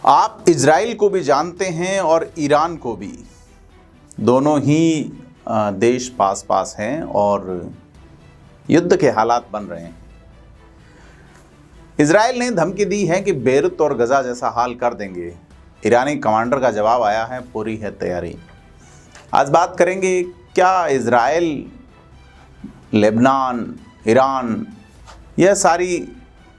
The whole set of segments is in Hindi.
आप इजराइल को भी जानते हैं और ईरान को भी। दोनों ही देश पास पास हैं और युद्ध के हालात बन रहे हैं। इजराइल ने धमकी दी है कि बेरूत और गजा जैसा हाल कर देंगे। ईरानी कमांडर का जवाब आया है, पूरी है तैयारी। आज बात करेंगे क्या इजराइल, लेबनान, ईरान, यह सारी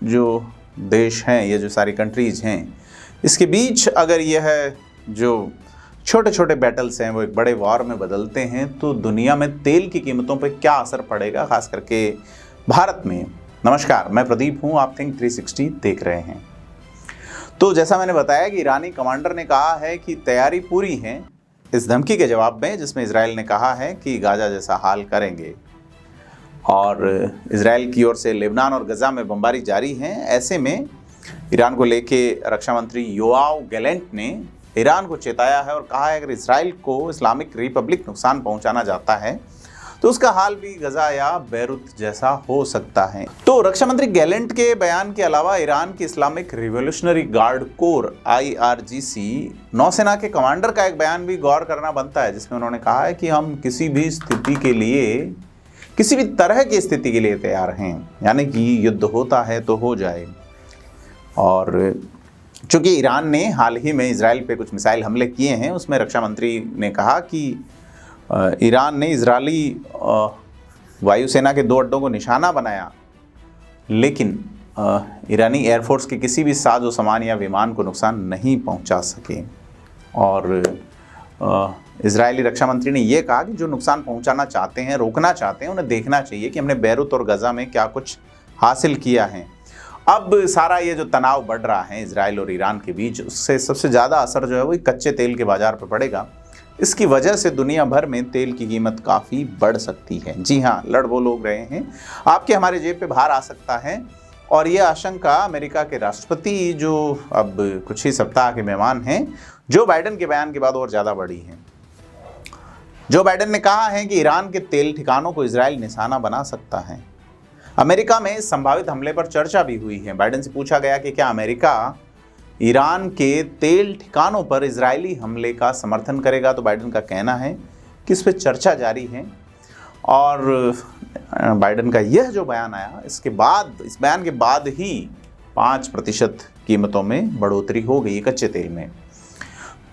जो देश हैं, ये जो सारी कंट्रीज हैं, इसके बीच अगर यह जो छोटे छोटे बैटल्स हैं वो एक बड़े वॉर में बदलते हैं तो दुनिया में तेल की कीमतों पर क्या असर पड़ेगा, खास करके भारत में। नमस्कार, मैं प्रदीप हूं, आप थिंक 360 देख रहे हैं। तो जैसा मैंने बताया कि ईरानी कमांडर ने कहा है कि तैयारी पूरी है इस धमकी के जवाब में, जिसमें इजराइल ने कहा है कि गाजा जैसा हाल करेंगे। और इजराइल की ओर से लेबनान और गजा में बमबारी जारी है। ऐसे में ईरान को लेके रक्षा मंत्री योआव गैलेंट ने ईरान को चेताया है और कहा है अगर इजराइल को इस्लामिक रिपब्लिक नुकसान पहुंचाना चाहता है तो उसका हाल भी गजा या बेरूत जैसा हो सकता है। तो रक्षा मंत्री गैलेंट के बयान के अलावा ईरान की Islamic revolutionary guard core IRGC नौसेना के कमांडर का एक बयान भी गौर करना बनता है, जिसमें उन्होंने कहा है कि हम किसी भी स्थिति के लिए, किसी भी तरह की स्थिति के लिए तैयार हैं, यानी कि युद्ध होता है तो हो जाए। और चूंकि ईरान ने हाल ही में इजराइल पे कुछ मिसाइल हमले किए हैं, उसमें रक्षा मंत्री ने कहा कि ईरान ने इजरायली वायुसेना के 2 अड्डों को निशाना बनाया, लेकिन ईरानी एयरफोर्स के किसी भी साजो सामान या विमान को नुकसान नहीं पहुंचा सके। और इजरायली रक्षा मंत्री ने यह कहा कि जो नुकसान पहुंचाना चाहते हैं, रोकना चाहते हैं, उन्हें देखना चाहिए कि हमने बेरूत और गजा में क्या कुछ हासिल किया है। अब सारा ये जो तनाव बढ़ रहा है इजराइल और ईरान के बीच, उससे सबसे ज़्यादा असर जो है वो कच्चे तेल के बाज़ार पर पड़ेगा। इसकी वजह से दुनिया भर में तेल की कीमत काफ़ी बढ़ सकती है। जी हाँ, लड़ वो लोग रहे हैं, आपके हमारे जेब पे भार आ सकता है। और ये आशंका अमेरिका के राष्ट्रपति, जो अब कुछ ही सप्ताह के मेहमान हैं, जो बाइडेन के बयान के बाद और ज़्यादा बढ़ी है। जो बाइडेन ने कहा है कि ईरान के तेल ठिकानों को इजराइल निशाना बना सकता है। अमेरिका में संभावित हमले पर चर्चा भी हुई है। बाइडेन से पूछा गया कि क्या अमेरिका ईरान के तेल ठिकानों पर इजरायली हमले का समर्थन करेगा, तो बाइडेन का कहना है कि इस पर चर्चा जारी है। और बाइडेन का यह जो बयान आया, इसके बाद, इस बयान के बाद ही 5% कीमतों में बढ़ोतरी हो गई कच्चे तेल में।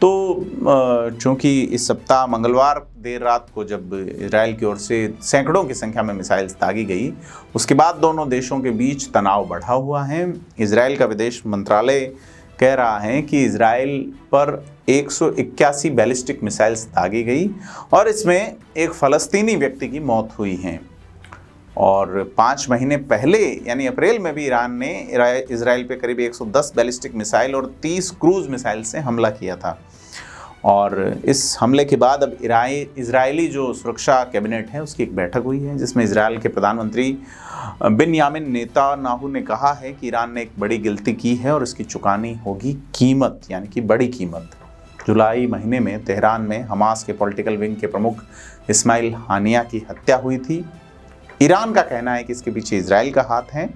तो चूँकि इस सप्ताह मंगलवार देर रात को जब इजराइल की ओर से सैकड़ों की संख्या में मिसाइल्स दागी गई, उसके बाद दोनों देशों के बीच तनाव बढ़ा हुआ है। इजराइल का विदेश मंत्रालय कह रहा है कि इजराइल पर 181 बैलिस्टिक मिसाइल्स दागी गई और इसमें एक फ़लस्तीनी व्यक्ति की मौत हुई है। और 5 महीने पहले यानी अप्रैल में भी ईरान ने इजराइल पे करीब 110 बैलिस्टिक मिसाइल और 30 क्रूज मिसाइल से हमला किया था। और इस हमले के बाद अब इजरायली जो सुरक्षा कैबिनेट है उसकी एक बैठक हुई है, जिसमें इजराइल के प्रधानमंत्री बिन्यामिन नेतान्याहू ने कहा है कि ईरान ने एक बड़ी गलती की है और इसकी चुकानी होगी कीमत, यानी कि बड़ी कीमत। जुलाई महीने में तेहरान में हमास के पॉलिटिकल विंग के प्रमुख इस्माइल हानिया की हत्या हुई थी। ईरान का कहना है कि इसके पीछे इजराइल का हाथ है।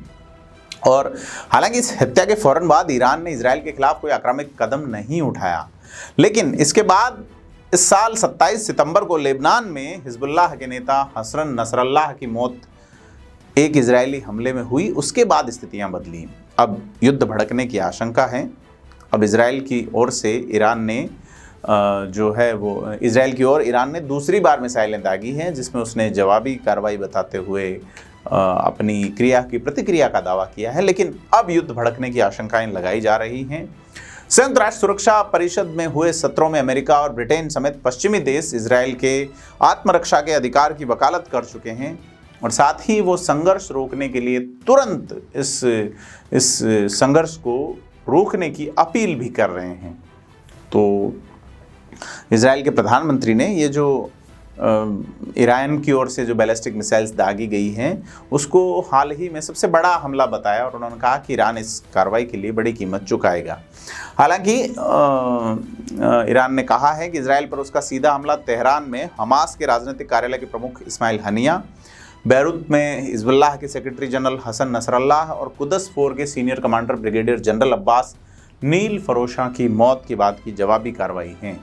और हालांकि इस हत्या के फौरन बाद ईरान ने इजराइल के खिलाफ कोई आक्रामक कदम नहीं उठाया, लेकिन इसके बाद इस साल 27 सितंबर को लेबनान में हिजबुल्लाह के नेता हसन नसरल्लाह की मौत एक इजरायली हमले में हुई। उसके बाद स्थितियां बदली, अब युद्ध भड़कने की आशंका है। अब इजराइल की ओर से ईरान ने इजराइल की ओर ईरान ने दूसरी बार मिसाइलें दागी हैं, जिसमें उसने जवाबी कार्रवाई बताते हुए अपनी प्रतिक्रिया का दावा किया है। लेकिन अब युद्ध भड़कने की आशंकाएं लगाई जा रही हैं। संयुक्त राष्ट्र सुरक्षा परिषद में हुए सत्रों में अमेरिका और ब्रिटेन समेत पश्चिमी देश इजराइल के आत्मरक्षा के अधिकार की वकालत कर चुके हैं और साथ ही वो संघर्ष रोकने के लिए तुरंत इस संघर्ष को रोकने की अपील भी कर रहे हैं। तो इजराइल के प्रधानमंत्री ने ये जो ईरान की ओर से जो बैलिस्टिक मिसाइल्स दागी गई हैं उसको हाल ही में सबसे बड़ा हमला बताया और उन्होंने कहा कि ईरान इस कार्रवाई के लिए बड़ी कीमत चुकाएगा। हालांकि ईरान ने कहा है कि इजराइल पर उसका सीधा हमला तेहरान में हमास के राजनीतिक कार्यालय के प्रमुख इस्माइल हनिया, बेरूत में हिजबुल्लाह के सेक्रेटरी जनरल हसन नसरल्लाह और कुदस 4 के senior commander brigadier general Abbas Nilforoushan की मौत के बाद की जवाबी कार्रवाई हैं।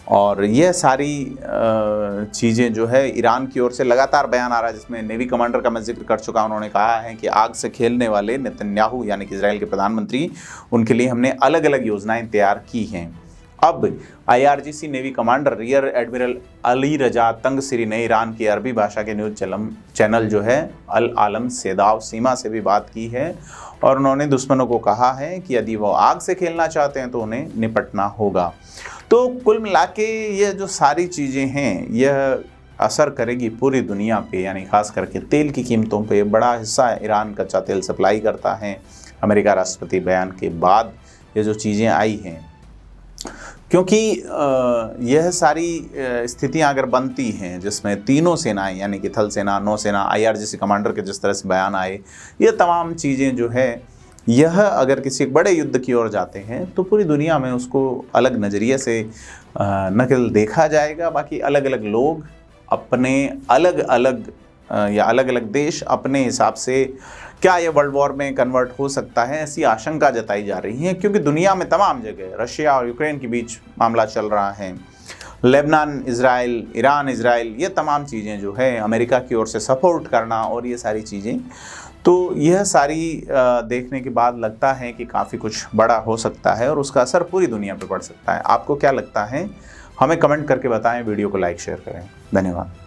और यह सारी चीज़ें जो है ईरान की ओर से लगातार बयान आ रहा है, जिसमें नेवी कमांडर का मैं जिक्र कर चुका हूं। उन्होंने कहा है कि आग से खेलने वाले नेतन्याहू यानी कि इजराइल के प्रधानमंत्री, उनके लिए हमने अलग अलग योजनाएं तैयार की हैं। अब IRGC navy commander rear admiral Ali Reza Tangsiri ने ईरान की अरबी भाषा के न्यूज़ चैनल जो है अल आलम सेदाव सीमा से भी बात की है और उन्होंने दुश्मनों को कहा है कि यदि वो आग से खेलना चाहते हैं तो उन्हें निपटना होगा। तो कुल मिला के यह जो सारी चीज़ें हैं यह असर करेगी पूरी दुनिया पे, यानी खास करके तेल की कीमतों पे। बड़ा हिस्सा ईरान कच्चा तेल सप्लाई करता है। अमेरिका राष्ट्रपति बयान के बाद ये जो चीज़ें आई हैं, क्योंकि यह सारी स्थितियां अगर बनती हैं जिसमें तीनों सेनाएं यानी कि थल सेना, नौसेना, IRGC कमांडर के जिस तरह से बयान आए, ये तमाम चीज़ें जो है यह अगर किसी बड़े युद्ध की ओर जाते हैं तो पूरी दुनिया में उसको अलग नज़रिए से न केवल देखा जाएगा, बाकी अलग अलग लोग अपने अलग अलग या अलग अलग देश अपने हिसाब से क्या ये वर्ल्ड वॉर में कन्वर्ट हो सकता है, ऐसी आशंका जताई जा रही है। क्योंकि दुनिया में तमाम जगह रशिया और यूक्रेन के बीच मामला चल रहा है, लेबनान इज़राइल, ईरान इज़राइल, ये तमाम चीज़ें जो है अमेरिका की ओर से सपोर्ट करना और ये सारी चीज़ें, तो यह सारी देखने के बाद लगता है कि काफ़ी कुछ बड़ा हो सकता है और उसका असर पूरी दुनिया पर पड़ सकता है। आपको क्या लगता है, हमें कमेंट करके बताएं, वीडियो को लाइक शेयर करें। धन्यवाद।